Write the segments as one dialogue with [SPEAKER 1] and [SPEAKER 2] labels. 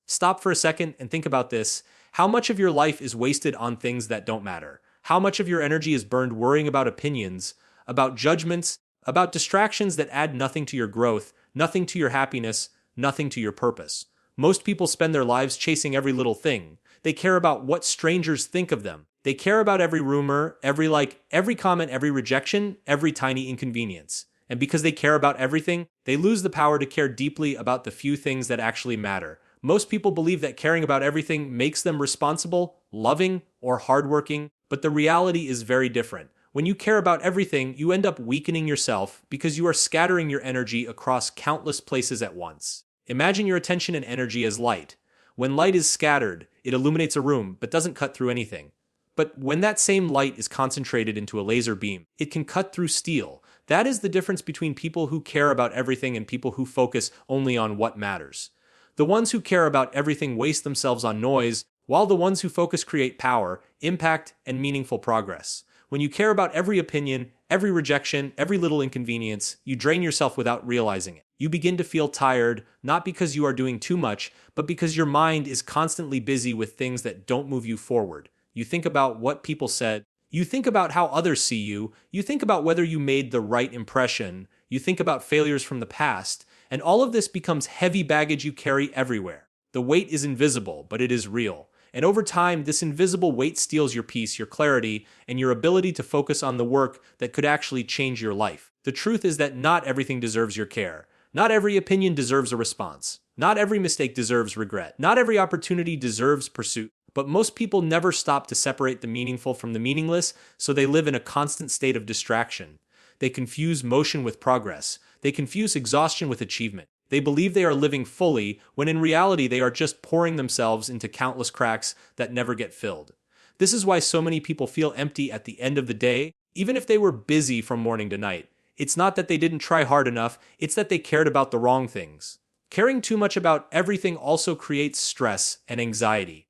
[SPEAKER 1] Stop for a second and think about this. How much of your life is wasted on things that don't matter? How much of your energy is burned worrying about opinions, about judgments, about distractions that add nothing to your growth, nothing to your happiness, nothing to your purpose? Most people spend their lives chasing every little thing. They care about what strangers think of them. They care about every rumor, every like, every comment, every rejection, every tiny inconvenience. And because they care about everything, they lose the power to care deeply about the few things that actually matter. Most people believe that caring about everything makes them responsible, loving, or hardworking, but the reality is very different. When you care about everything, you end up weakening yourself because you are scattering your energy across countless places at once. Imagine your attention and energy as light. When light is scattered, it illuminates a room but doesn't cut through anything. But when that same light is concentrated into a laser beam, it can cut through steel. That is the difference between people who care about everything and people who focus only on what matters. The ones who care about everything waste themselves on noise, while the ones who focus create power, impact, and meaningful progress. When you care about every opinion, every rejection, every little inconvenience, you drain yourself without realizing it. You begin to feel tired, not because you are doing too much, but because your mind is constantly busy with things that don't move you forward. You think about what people said. You think about how others see you. You think about whether you made the right impression. You think about failures from the past. And all of this becomes heavy baggage you carry everywhere. The weight is invisible, but it is real. And over time, this invisible weight steals your peace, your clarity, and your ability to focus on the work that could actually change your life. The truth is that not everything deserves your care. Not every opinion deserves a response. Not every mistake deserves regret. Not every opportunity deserves pursuit. But most people never stop to separate the meaningful from the meaningless, so they live in a constant state of distraction. They confuse motion with progress. They confuse exhaustion with achievement. They believe they are living fully, when in reality they are just pouring themselves into countless cracks that never get filled. This is why so many people feel empty at the end of the day, even if they were busy from morning to night. It's not that they didn't try hard enough, it's that they cared about the wrong things. Caring too much about everything also creates stress and anxiety.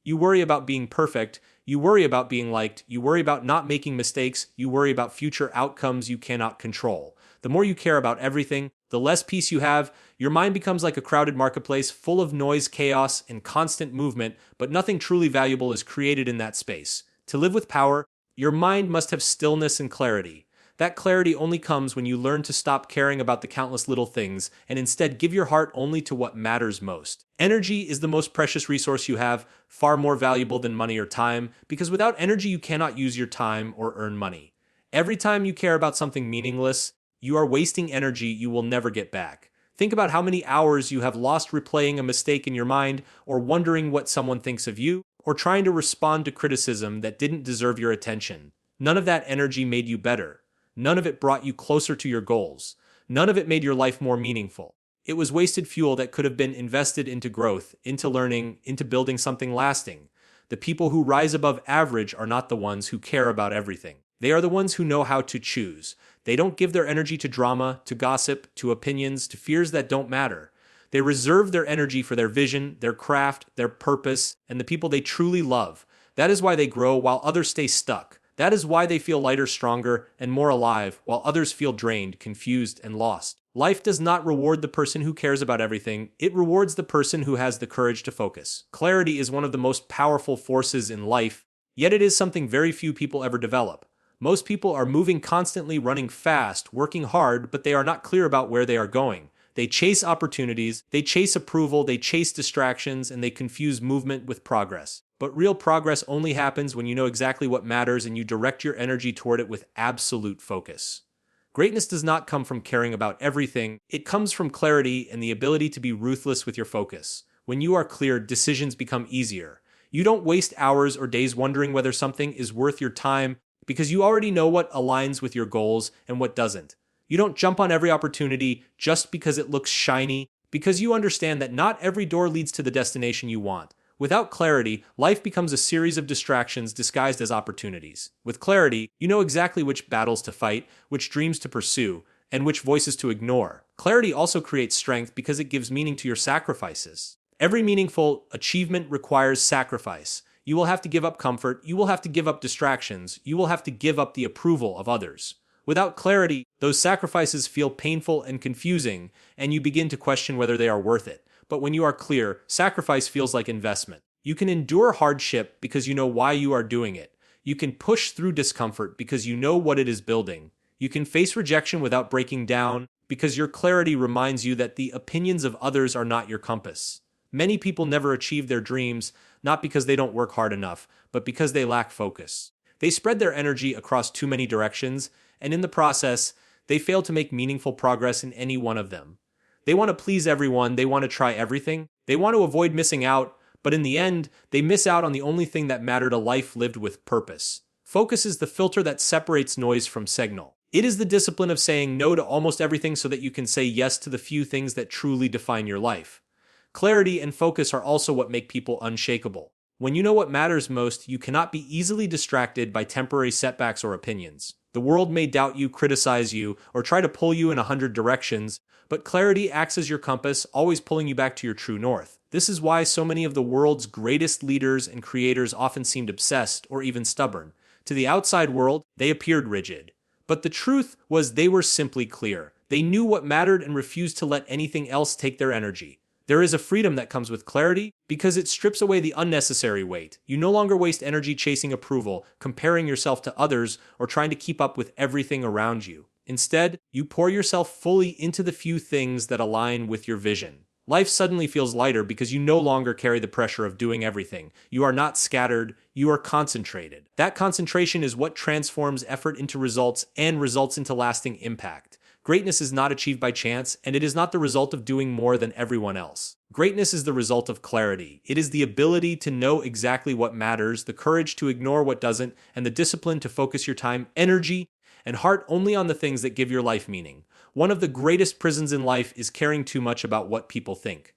[SPEAKER 1] You worry about being perfect, you worry about being liked, you worry about not making mistakes, you worry about future outcomes you cannot control. The more you care about everything, the less peace you have. Your mind becomes like a crowded marketplace full of noise, chaos, and constant movement, but nothing truly valuable is created in that space. To live with power, your mind must have stillness and clarity. That clarity only comes when you learn to stop caring about the countless little things and instead give your heart only to what matters most. Energy is the most precious resource you have, far more valuable than money or time, because without energy you cannot use your time or earn money. Every time you care about something meaningless, you are wasting energy you will never get back. Think about how many hours you have lost replaying a mistake in your mind, or wondering what someone thinks of you, or trying to respond to criticism that didn't deserve your attention. None of that energy made you better. None of it brought you closer to your goals. None of it made your life more meaningful. It was wasted fuel that could have been invested into growth, into learning, into building something lasting. The people who rise above average are not the ones who care about everything. They are the ones who know how to choose. They don't give their energy to drama, to gossip, to opinions, to fears that don't matter. They reserve their energy for their vision, their craft, their purpose, and the people they truly love. That is why they grow while others stay stuck. That is why they feel lighter, stronger, and more alive, while others feel drained, confused, and lost. Life does not reward the person who cares about everything. It rewards the person who has the courage to focus. Clarity is one of the most powerful forces in life, yet it is something very few people ever develop. Most people are moving constantly, running fast, working hard, but they are not clear about where they are going. They chase opportunities, they chase approval, they chase distractions, and they confuse movement with progress. But real progress only happens when you know exactly what matters and you direct your energy toward it with absolute focus. Greatness does not come from caring about everything. It comes from clarity and the ability to be ruthless with your focus. When you are clear, decisions become easier. You don't waste hours or days wondering whether something is worth your time because you already know what aligns with your goals and what doesn't. You don't jump on every opportunity just because it looks shiny, because you understand that not every door leads to the destination you want. Without clarity, life becomes a series of distractions disguised as opportunities. With clarity, you know exactly which battles to fight, which dreams to pursue, and which voices to ignore. Clarity also creates strength because it gives meaning to your sacrifices. Every meaningful achievement requires sacrifice. You will have to give up comfort, you will have to give up distractions, you will have to give up the approval of others. Without clarity, those sacrifices feel painful and confusing, and you begin to question whether they are worth it. But when you are clear, sacrifice feels like investment. You can endure hardship because you know why you are doing it. You can push through discomfort because you know what it is building. You can face rejection without breaking down because your clarity reminds you that the opinions of others are not your compass. Many people never achieve their dreams, not because they don't work hard enough, but because they lack focus. They spread their energy across too many directions, and in the process, they fail to make meaningful progress in any one of them. They want to please everyone, they want to try everything, they want to avoid missing out, but in the end, they miss out on the only thing that mattered: a life lived with purpose. Focus is the filter that separates noise from signal. It is the discipline of saying no to almost everything so that you can say yes to the few things that truly define your life. Clarity and focus are also what make people unshakable. When you know what matters most, you cannot be easily distracted by temporary setbacks or opinions. The world may doubt you, criticize you, or try to pull you in 100 directions, but clarity acts as your compass, always pulling you back to your true north. This is why so many of the world's greatest leaders and creators often seemed obsessed or even stubborn. To the outside world, they appeared rigid. But the truth was they were simply clear. They knew what mattered and refused to let anything else take their energy. There is a freedom that comes with clarity because it strips away the unnecessary weight. You no longer waste energy chasing approval, comparing yourself to others, or trying to keep up with everything around you. Instead, you pour yourself fully into the few things that align with your vision. Life suddenly feels lighter because you no longer carry the pressure of doing everything. You are not scattered, you are concentrated. That concentration is what transforms effort into results and results into lasting impact. Greatness is not achieved by chance, and it is not the result of doing more than everyone else. Greatness is the result of clarity. It is the ability to know exactly what matters, the courage to ignore what doesn't, and the discipline to focus your time, energy, and heart only on the things that give your life meaning. One of the greatest prisons in life is caring too much about what people think.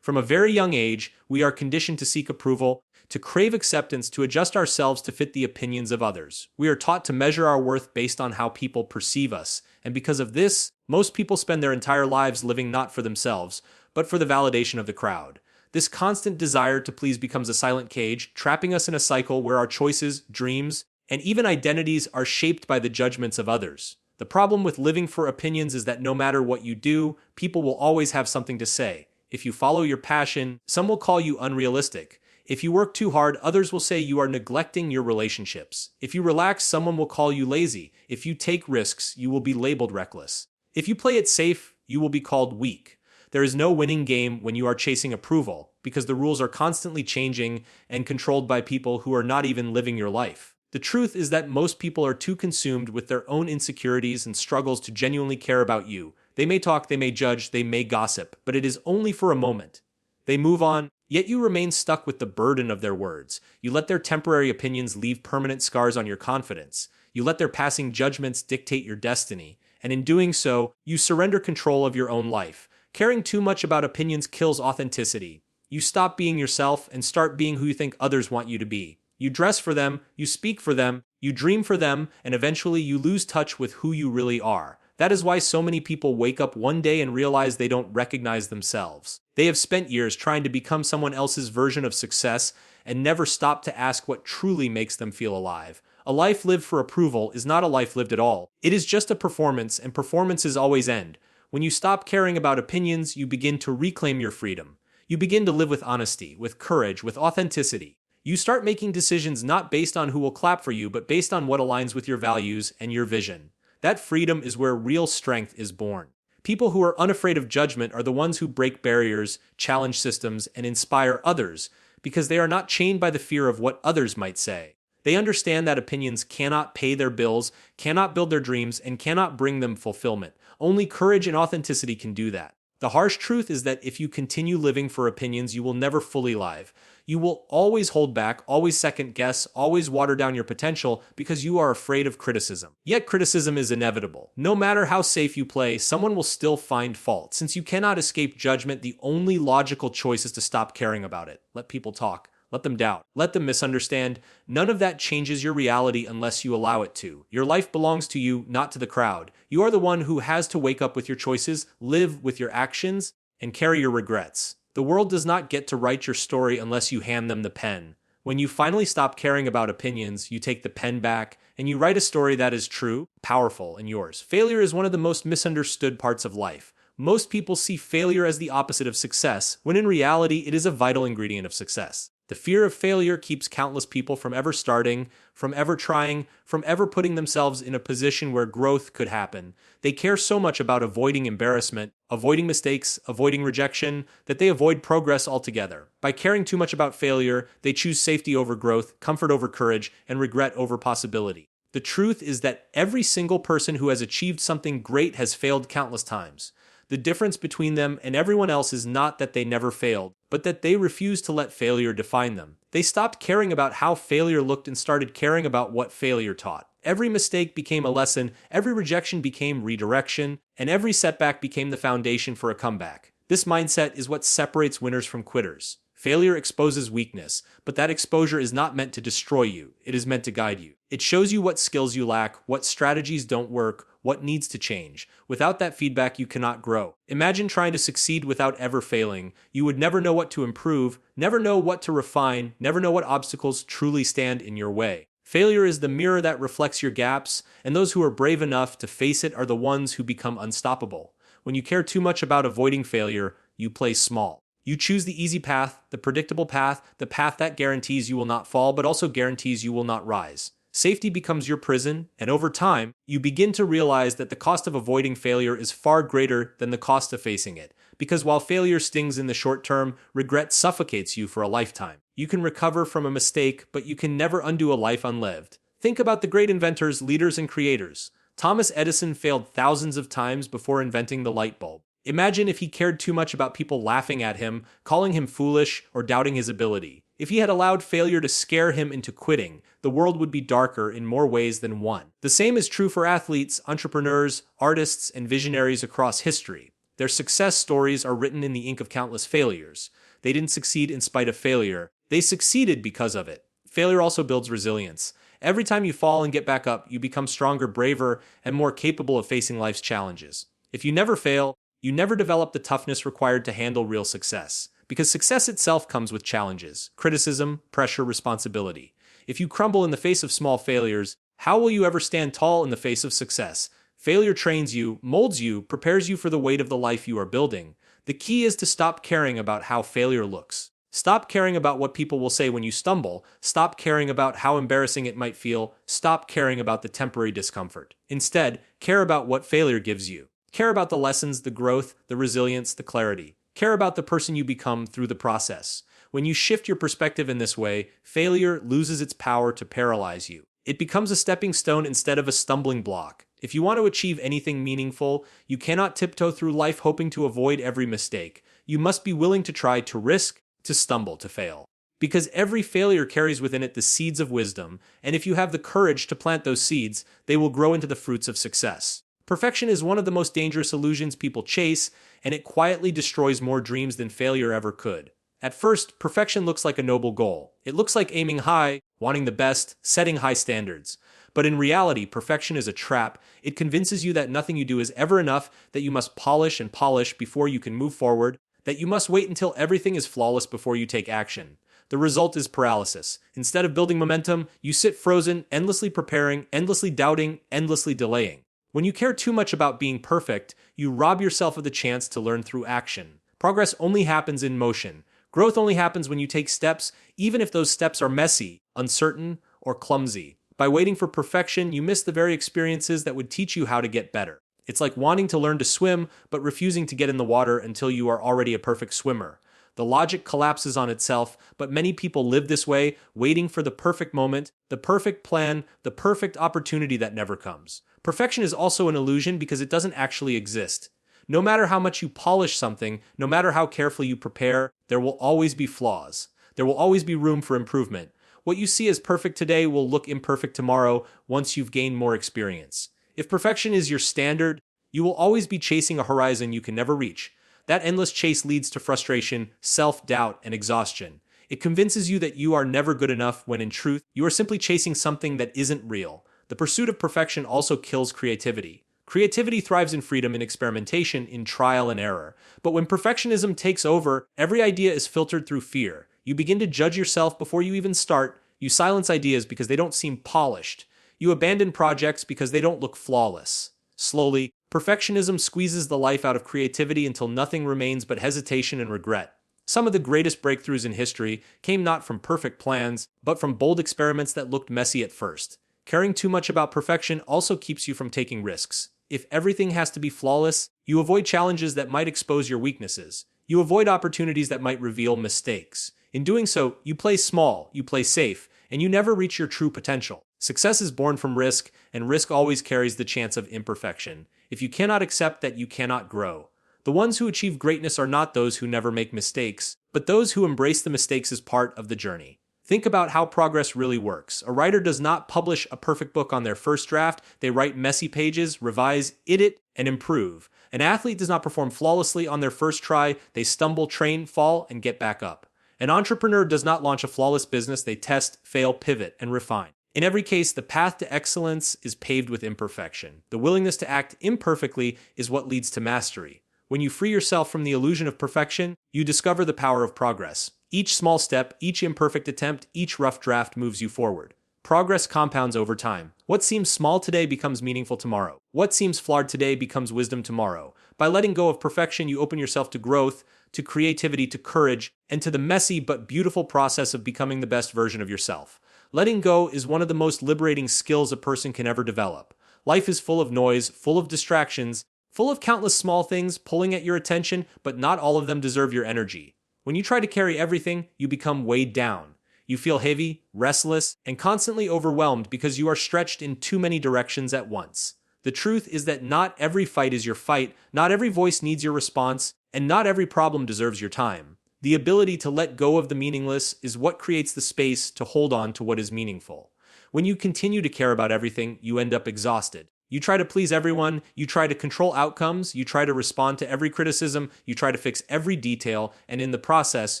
[SPEAKER 1] From a very young age, we are conditioned to seek approval, to crave acceptance, to adjust ourselves to fit the opinions of others. We are taught to measure our worth based on how people perceive us, and because of this, most people spend their entire lives living not for themselves, but for the validation of the crowd. This constant desire to please becomes a silent cage, trapping us in a cycle where our choices, dreams, and even identities are shaped by the judgments of others. The problem with living for opinions is that no matter what you do, people will always have something to say. If you follow your passion, some will call you unrealistic. If you work too hard, others will say you are neglecting your relationships. If you relax, someone will call you lazy. If you take risks, you will be labeled reckless. If you play it safe, you will be called weak. There is no winning game when you are chasing approval, because the rules are constantly changing and controlled by people who are not even living your life. The truth is that most people are too consumed with their own insecurities and struggles to genuinely care about you. They may talk, they may judge, they may gossip, but it is only for a moment. They move on, yet you remain stuck with the burden of their words. You let their temporary opinions leave permanent scars on your confidence. You let their passing judgments dictate your destiny. And in doing so, you surrender control of your own life. Caring too much about opinions kills authenticity. You stop being yourself and start being who you think others want you to be. You dress for them, you speak for them, you dream for them, and eventually you lose touch with who you really are. That is why so many people wake up one day and realize they don't recognize themselves. They have spent years trying to become someone else's version of success and never stop to ask what truly makes them feel alive. A life lived for approval is not a life lived at all. It is just a performance, and performances always end. When you stop caring about opinions, you begin to reclaim your freedom. You begin to live with honesty, with courage, with authenticity. You start making decisions not based on who will clap for you, but based on what aligns with your values and your vision. That freedom is where real strength is born. People who are unafraid of judgment are the ones who break barriers, challenge systems, and inspire others, because they are not chained by the fear of what others might say. They understand that opinions cannot pay their bills, cannot build their dreams, and cannot bring them fulfillment. Only courage and authenticity can do that. The harsh truth is that if you continue living for opinions, you will never fully live. You will always hold back, always second guess, always water down your potential because you are afraid of criticism. Yet criticism is inevitable. No matter how safe you play, someone will still find fault. Since you cannot escape judgment, the only logical choice is to stop caring about it. Let people talk. Let them doubt. Let them misunderstand. None of that changes your reality unless you allow it to. Your life belongs to you, not to the crowd. You are the one who has to wake up with your choices, live with your actions, and carry your regrets. The world does not get to write your story unless you hand them the pen. When you finally stop caring about opinions, you take the pen back, and you write a story that is true, powerful, and yours. Failure is one of the most misunderstood parts of life. Most people see failure as the opposite of success, when in reality it is a vital ingredient of success. The fear of failure keeps countless people from ever starting, from ever trying, from ever putting themselves in a position where growth could happen. They care so much about avoiding embarrassment, avoiding mistakes, avoiding rejection, that they avoid progress altogether. By caring too much about failure, they choose safety over growth, comfort over courage, and regret over possibility. The truth is that every single person who has achieved something great has failed countless times. The difference between them and everyone else is not that they never failed, but that they refused to let failure define them. They stopped caring about how failure looked and started caring about what failure taught. Every mistake became a lesson, every rejection became redirection, and every setback became the foundation for a comeback. This mindset is what separates winners from quitters. Failure exposes weakness, but that exposure is not meant to destroy you. It is meant to guide you. It shows you what skills you lack, what strategies don't work, what needs to change. Without that feedback, you cannot grow. Imagine trying to succeed without ever failing. You would never know what to improve, never know what to refine, never know what obstacles truly stand in your way. Failure is the mirror that reflects your gaps, and those who are brave enough to face it are the ones who become unstoppable. When you care too much about avoiding failure, you play small. You choose the easy path, the predictable path, the path that guarantees you will not fall but also guarantees you will not rise. Safety becomes your prison, and over time, you begin to realize that the cost of avoiding failure is far greater than the cost of facing it. Because while failure stings in the short term, regret suffocates you for a lifetime. You can recover from a mistake, but you can never undo a life unlived. Think about the great inventors, leaders, and creators. Thomas Edison failed thousands of times before inventing the light bulb. Imagine if he cared too much about people laughing at him, calling him foolish, or doubting his ability. If he had allowed failure to scare him into quitting, the world would be darker in more ways than one. The same is true for athletes, entrepreneurs, artists, and visionaries across history. Their success stories are written in the ink of countless failures. They didn't succeed in spite of failure. They succeeded because of it. Failure also builds resilience. Every time you fall and get back up, you become stronger, braver, and more capable of facing life's challenges. If you never fail, you never develop the toughness required to handle real success. Because success itself comes with challenges, criticism, pressure, responsibility. If you crumble in the face of small failures, how will you ever stand tall in the face of success? Failure trains you, molds you, prepares you for the weight of the life you are building. The key is to stop caring about how failure looks. Stop caring about what people will say when you stumble. Stop caring about how embarrassing it might feel. Stop caring about the temporary discomfort. Instead, care about what failure gives you. Care about the lessons, the growth, the resilience, the clarity. Care about the person you become through the process. When you shift your perspective in this way, failure loses its power to paralyze you. It becomes a stepping stone instead of a stumbling block. If you want to achieve anything meaningful, you cannot tiptoe through life hoping to avoid every mistake. You must be willing to try, to risk, to stumble, to fail. Because every failure carries within it the seeds of wisdom, and if you have the courage to plant those seeds, they will grow into the fruits of success. Perfection is one of the most dangerous illusions people chase, and it quietly destroys more dreams than failure ever could. At first, perfection looks like a noble goal. It looks like aiming high, wanting the best, setting high standards. But in reality, perfection is a trap. It convinces you that nothing you do is ever enough, that you must polish and polish before you can move forward, that you must wait until everything is flawless before you take action. The result is paralysis. Instead of building momentum, you sit frozen, endlessly preparing, endlessly doubting, endlessly delaying. When you care too much about being perfect, you rob yourself of the chance to learn through action. Progress only happens in motion. Growth only happens when you take steps, even if those steps are messy, uncertain, or clumsy. By waiting for perfection, you miss the very experiences that would teach you how to get better. It's like wanting to learn to swim, but refusing to get in the water until you are already a perfect swimmer. The logic collapses on itself, but many people live this way, waiting for the perfect moment, the perfect plan, the perfect opportunity that never comes. Perfection is also an illusion because it doesn't actually exist. No matter how much you polish something, no matter how carefully you prepare, there will always be flaws. There will always be room for improvement. What you see as perfect today will look imperfect tomorrow once you've gained more experience. If perfection is your standard, you will always be chasing a horizon you can never reach. That endless chase leads to frustration, self-doubt, and exhaustion. It convinces you that you are never good enough when in truth, you are simply chasing something that isn't real. The pursuit of perfection also kills creativity. Creativity thrives in freedom, in experimentation, in trial and error. But when perfectionism takes over, every idea is filtered through fear. You begin to judge yourself before you even start. You silence ideas because they don't seem polished. You abandon projects because they don't look flawless. Slowly, Perfectionism squeezes the life out of creativity until nothing remains but hesitation and regret. Some of the greatest breakthroughs in history came not from perfect plans, but from bold experiments that looked messy at first. Caring too much about perfection also keeps you from taking risks. If everything has to be flawless, you avoid challenges that might expose your weaknesses. You avoid opportunities that might reveal mistakes. In doing so, you play small, you play safe, and you never reach your true potential. Success is born from risk, and risk always carries the chance of imperfection. If you cannot accept that, you cannot grow. The ones who achieve greatness are not those who never make mistakes, but those who embrace the mistakes as part of the journey. Think about how progress really works. A writer does not publish a perfect book on their first draft. They write messy pages, revise, edit, and improve. An athlete does not perform flawlessly on their first try. They stumble, train, fall, and get back up. An entrepreneur does not launch a flawless business. They test, fail, pivot, and refine. In every case, the path to excellence is paved with imperfection. The willingness to act imperfectly is what leads to mastery. When you free yourself from the illusion of perfection, you discover the power of progress. Each small step, each imperfect attempt, each rough draft moves you forward. Progress compounds over time. What seems small today becomes meaningful tomorrow. What seems flawed today becomes wisdom tomorrow. By letting go of perfection, you open yourself to growth, to creativity, to courage, and to the messy but beautiful process of becoming the best version of yourself. Letting go is one of the most liberating skills a person can ever develop. Life is full of noise, full of distractions, full of countless small things pulling at your attention, but not all of them deserve your energy. When you try to carry everything, you become weighed down. You feel heavy, restless, and constantly overwhelmed because you are stretched in too many directions at once. The truth is that not every fight is your fight, not every voice needs your response, and not every problem deserves your time. The ability to let go of the meaningless is what creates the space to hold on to what is meaningful. When you continue to care about everything, you end up exhausted. You try to please everyone, you try to control outcomes, you try to respond to every criticism, you try to fix every detail, and in the process,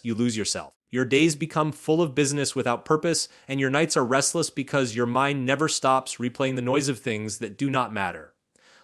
[SPEAKER 1] you lose yourself. Your days become full of business without purpose, and your nights are restless because your mind never stops replaying the noise of things that do not matter.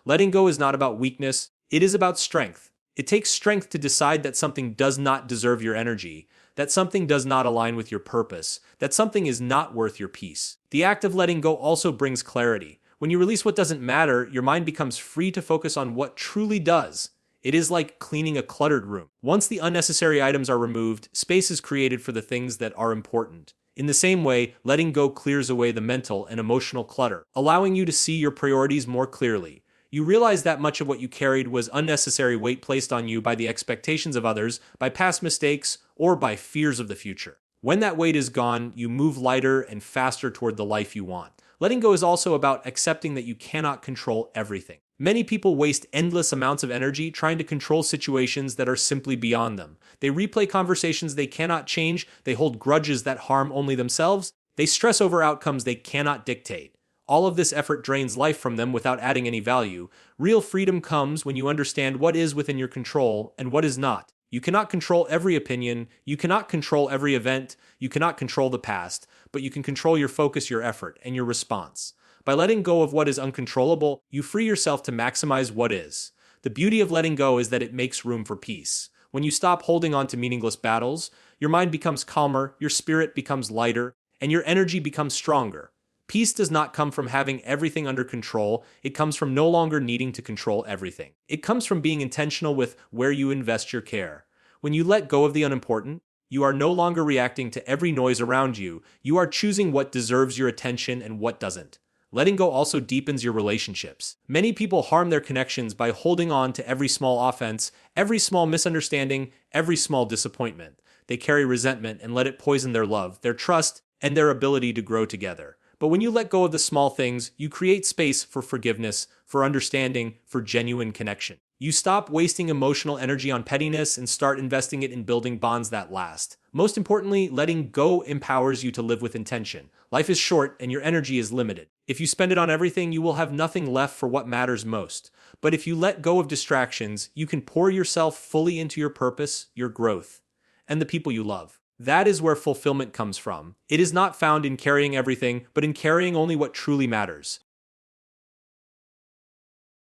[SPEAKER 1] Letting go is not about weakness, it is about strength. It takes strength to decide that something does not deserve your energy, that something does not align with your purpose, that something is not worth your peace. The act of letting go also brings clarity. When you release what doesn't matter, your mind becomes free to focus on what truly does. It is like cleaning a cluttered room. Once the unnecessary items are removed, space is created for the things that are important. In the same way, letting go clears away the mental and emotional clutter, allowing you to see your priorities more clearly. You realize that much of what you carried was unnecessary weight placed on you by the expectations of others, by past mistakes, or by fears of the future. When that weight is gone, you move lighter and faster toward the life you want. Letting go is also about accepting that you cannot control everything. Many people waste endless amounts of energy trying to control situations that are simply beyond them. They replay conversations they cannot change, they hold grudges that harm only themselves, they stress over outcomes they cannot dictate. All of this effort drains life from them without adding any value. Real freedom comes when you understand what is within your control and what is not. You cannot control every opinion, you cannot control every event, you cannot control the past, but you can control your focus, your effort, and your response. By letting go of what is uncontrollable, you free yourself to maximize what is. The beauty of letting go is that it makes room for peace. When you stop holding on to meaningless battles, your mind becomes calmer, your spirit becomes lighter, and your energy becomes stronger. Peace does not come from having everything under control, it comes from no longer needing to control everything. It comes from being intentional with where you invest your care. When you let go of the unimportant, you are no longer reacting to every noise around you, you are choosing what deserves your attention and what doesn't. Letting go also deepens your relationships. Many people harm their connections by holding on to every small offense, every small misunderstanding, every small disappointment. They carry resentment and let it poison their love, their trust, and their ability to grow together. But when you let go of the small things, you create space for forgiveness, for understanding, for genuine connection. You stop wasting emotional energy on pettiness and start investing it in building bonds that last. Most importantly, letting go empowers you to live with intention. Life is short and your energy is limited. If you spend it on everything, you will have nothing left for what matters most. But if you let go of distractions, you can pour yourself fully into your purpose, your growth, and the people you love. That is where fulfillment comes from. It is not found in carrying everything, but in carrying only what truly matters.